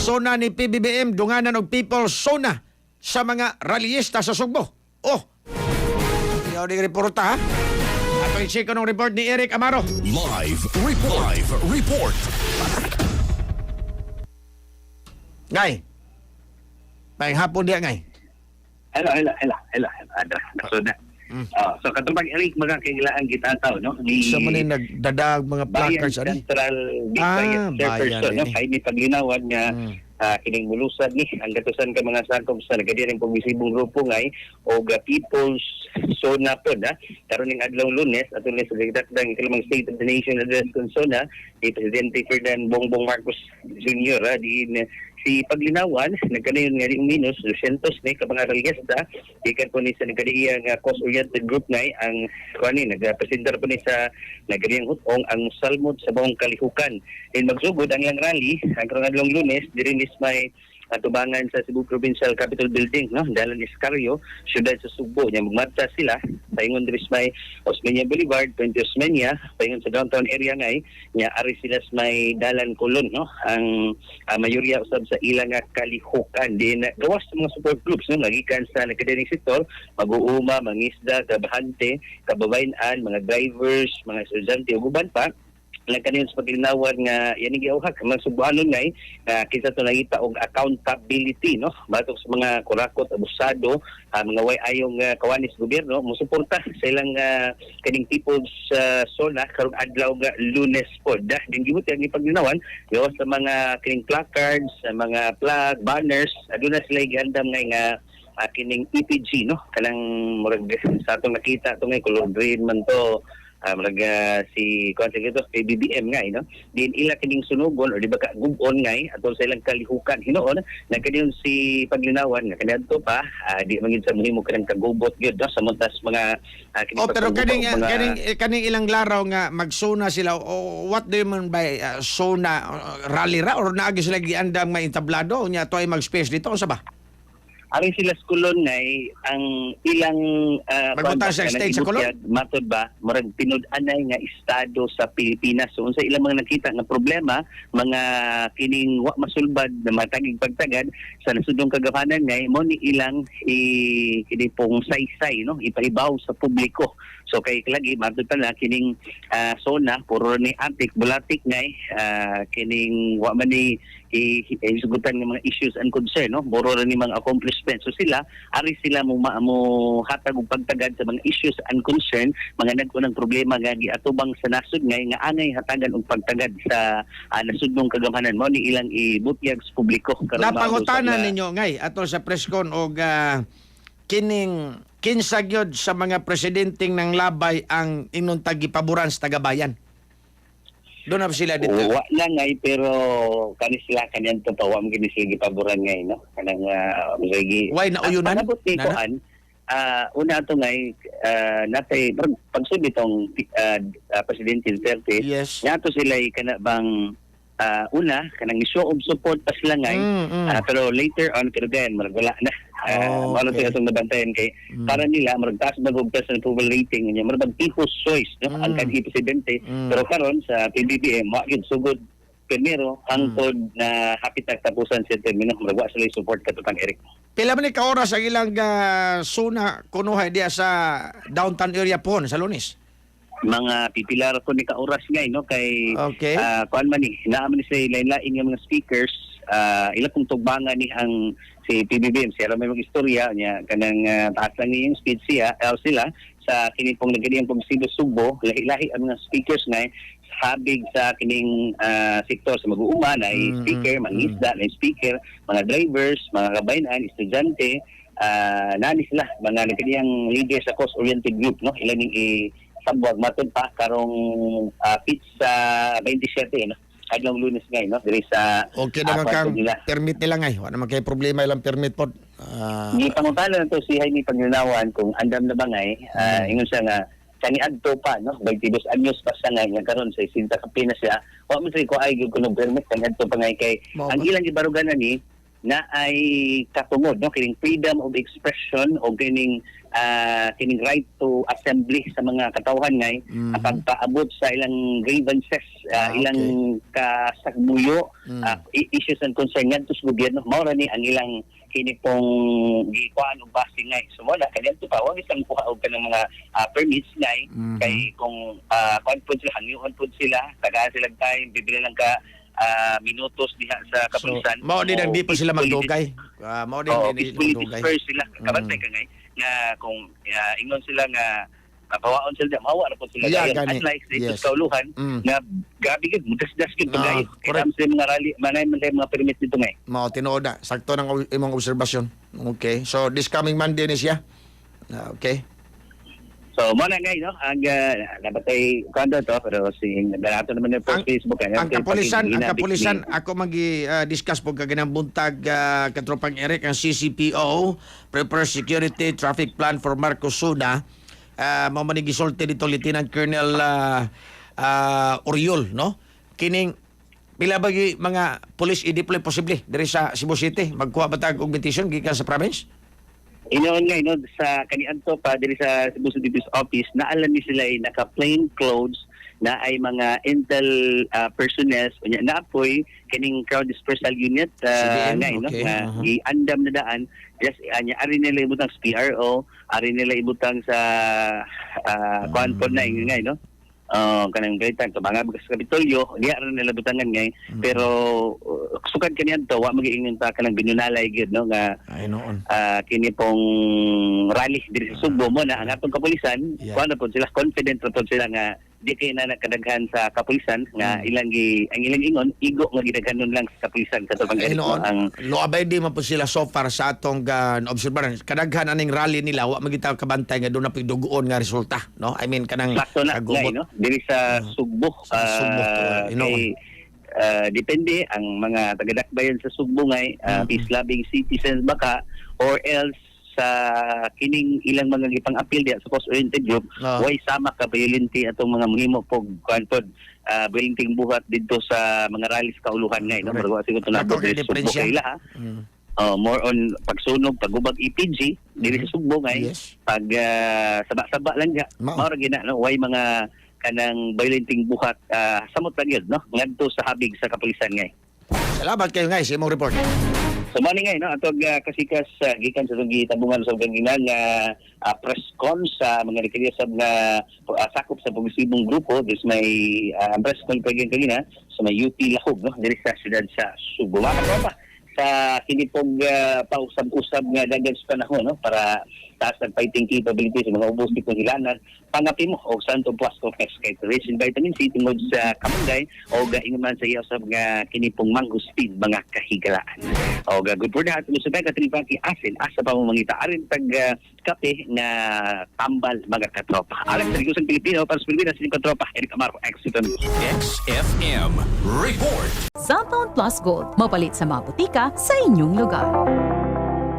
Sona ni PBBM dunganan og People's Sona sa mga rallyista sa Sugbo. Oh, yaw di reporta ha. Ato i-check ko ng report ni Eric Amaro. Live report. Ngay, tayong hapon diya ngay. Hello. So, so katubag Eric, mga kailangan kita tao, no? Sa man nagdadag mga Bayan placards ani. Central Bayan bayan Chairperson, no? ini. Kaya ni paglinawan nga kining mulusad ni ang gatusan ka mga sakop sa nagadiring pagmisibong grupo ngay o People's Sona po na karon ning adlaw Lunes ato ni sa gidakdang ikalimang State of the Nation address kon Sona ni Presidente Ferdinand Bongbong Marcos Jr. Di si paglinawan nagkanayon nga ring minus 200 ni ka mga realista ikan po ni sa nagkadiyang cost-oriented group ngay ang kuani nagpresentar po ni sa nagkadiyang hutong ang salmot sa buong kalihukan din magsugod ang ilang rally ang karong adlaw Lunes diri ni may atubangan sa Cebu Provincial Capitol Building, no? Dalan Iscarrio, siyudad sa Sugbo. Nya magmarcha sila paingon diri sa may Osmeña Boulevard, 20 Osmeña, paingon sa downtown area ngay, nya ari sila sa may Dalan Colon, no? Ang mayorya usab sa ilang kalihukan din gawas sa mga support groups, no? Nagikan sa nagkadiring sektor, mag-uuma, mangisda, kabahante, kababayan, mga drivers, mga estudyante ug uban pa nagkaniyon sa paglinawan nga yan ang giawhag mga Subuanon ngay kinsa to nangita og accountability, no, batok sa mga kurakot, abusado, mga way ayong kawani sa gobyerno mosuporta sa ilang kaning People's Sona karong adlaw nga Lunes pod din gibot ang paglinawan gawas sa mga kining placards, sa mga flag, banners aduna sila giandam ngay nga kining EPG, no, kanang murag sa atong nakita to ngay color green man to si Consecutive PBBM nga, no? Din ila kining sunugon o di ba gubon nga atol sa ilang kalihukan hinoon nagkadiyon si paglinawan nga kadto pa di mangid sa muhimo kanang kagubot gyud, no? Sa montas mga pero kaning ilang laraw nga magsona sila what do you mean by sona rally ra or naagi sila giandam nga entablado nya to ay mag-space dito unsa ba? Aring sila sa kulon ngay ang ilang magpunta sa stage sa kulon matod ba murag pinud-anay nga estado sa Pilipinas so unsa ilang mga nakita nga problema mga kining wa masulbad na matagig pagtagad sa nasudong kagahanan ngay mo ni ilang kini pong saysay, no, ipahibaw sa publiko so kay lagi matod pa na kining Sona puro ni antik bulatik ngay kining wa man ni isugutan ng mga issues and concern, no, puro ni mga accomplishment so sila ari sila mo hatag og pagtagad sa mga issues and concern mga nagkunang problema nga giatubang sa nasud ngay nga angay hatagan og pagtagad sa nasudnong kagamhanan mo ni ilang ibutyag sa publiko karon napangutanan ninyo ngay atol sa presscon og kining kinsa gyud sa mga presidenteng ng labay ang inyong tagipaboran sa tagabayan. Doon na sila dito. Wa na ngay pero kani sila kanyan to pa wa mo gini sila gipaboran ngay, no, kanang muragi why na uyunan una to ngay natay pagsud itong Presidente Duterte yes. nato sila kana bang una kanang show of support pa sila ngay pero later on pero then wala na ano sila itong nabantayan kay para nila maragtaas mag-ugtas ng approval rating niya marag people's choice, no, ang kanhi presidente pero karon sa PBBM makid sugod primero hangtod na hapit tapusan sa termino maragwa sila support katutang Eric. Pila man ni ka oras ang ilang suna kunuhay diya sa downtown area po sa Lunes? Mga pipilar ko ni ka-oras ngay, no, kay kuan man ni naaman ni sa lain-lain nga mga speakers ila kung tugbangan ni ang si PBBM siya may mga istorya niya kanang taas lang niyang speech sila sa kining pong nagadiang pagsibo Sugbo lahi-lahi ang mga speakers ngay habig sa kining sektor sa mag-uuma na speaker, mangisda na speaker, mga drivers, mga kabayan, estudyante nani sila mga nagadiang leaders sa cost-oriented group, no, ilan ning sabwag matod pa karong pizza 27, no, adlaw Lunes ngay, no, diri sa okay naman kang permit nila ngay wala naman kay problema ilang permit pod ni pangutana to si Jaime Paglinawan kung andam na ba ngay ingon siya nga kani adto pa, no, 22 anyos pa sa ngay nga karon sa Sinta Kapinas siya wa man say ko ay gyud kuno permit kani adto pa ngay kay ang ilang gibaruganan ni na ay katungod no kining freedom of expression o kining right to assembly sa mga katawhan ngay pagpaabot sa ilang grievances ilang kasagmuyo issues and concern ngadto sa gobyerno mao ra ni ang ilang kini pong gikuan og base ngay sumala kadto pa wa isang kuha og kanang mga permits ngay kay kung pud sila hangyon pud sila tagaan sila time bibili lang ka minutos diha sa kapulisan. So, mao din ang di pa sila magdugay. Mao din peacefully magdugay. disperse sila. Kabantay ka ngay nga kung ingon sila nga papawaon sila mawa ra po sila Yeah, dayon. gani. Unlike sa Yes. kauluhan nga gabi gid mudas-das gid pagayo. correct. Kaya sa mga rally manay man mga permit dito ngay. Mao tinuod na. Sakto ng imong obserbasyon. Okay. So this coming Monday ni siya. Okay. So mo na ngay no ang nabatay kando to pero si dalato naman yung Facebook Ang kapulisan ako magi-discuss po kaganang buntag katropang Eric ang CCPO prepare security traffic plan for Marcos Suna mao man gisulti dito Lieutenant Colonel Oriol no kining pila bagi mga police i-deploy posible diri sa Cebu City magkuha batag og petition gikan sa province. Inoon nga no sa kaniadto pa diri sa Cebu City Police Office naalan ni sila ay naka plain clothes na ay mga intel personnel unya naapoy kining crowd dispersal unit CDM, nga no okay. nga iandam na daan yes anya ari nila ibutang sa PRO ari nila ibutang sa kuan pod na nga no kanang gaytan tabanga sa Kapitolyo diya ra nila butangan ngay pero sukad kaniadto wa magiingon pa kanang binyunalay gid no nga Ay noon. kini pong rally diri sa Subo mo na ang atong kapulisan kuan na po sila confident na po sila nga di kay na nakadaghan sa kapulisan nga ang ilang ingon igo nga gidaghanon lang sa kapulisan sa tubang Ay noon. ang Loabay di man po sila so far sa atong obserbaran. Kadaghan aning rally nila wa magitaw kabantay nga doon na pigdugoon nga resulta no. I mean kanang sakto na kagubot. no diri sa Sugbo Sa Sugbo, kay, depende ang mga taga-dakbayan sa Sugbo ngay peace-loving citizens baka or else sa kining ilang mga gipang-appeal diya sa post-oriented group way sama ka violente atong mga mahimo pog kuanpod violenteng buhat dito sa mga rallies kauluhan ngay no pero siguro na po sa Sugbo kay ila more on pagsunog pagubag EPG diri sa Sugbo ngay Yes. pag saba-saba lang diya mao ra gina no way mga kanang violenteng buhat samot ra gyud no ngadto sa habig sa kapulisan ngay. Salamat kayo guys sa imong report. So mani ngay no atog kasikas gikan sa tong gitabungan sa ganginan nga press con sa mga nakikiusab nga sakop sa progresibong grupo dis may press con pagin kanina sa may UP Lahog no diri sa siyudad sa Subo. Mga pa sa kini pog pausab-usab nga dagan sa panahon no para taas ang fighting capability sa mga ubos di hilanan pangapi mo og Santo Pasco Pesca rich in vitamin C tungod sa kamunggay o gaingon man sa iyasab nga kini pong mangustin mga kahigalaan o good for that mo sa katripaki asin asa pa mo mangita arin tag kape na tambal mga katropa alam sa Ligusang Pilipino para sa Pilipinas sa katropa Eric Amaro Exit XFM Report. Cellphone Plus Gold, mapalit sa mga butika sa inyong lugar.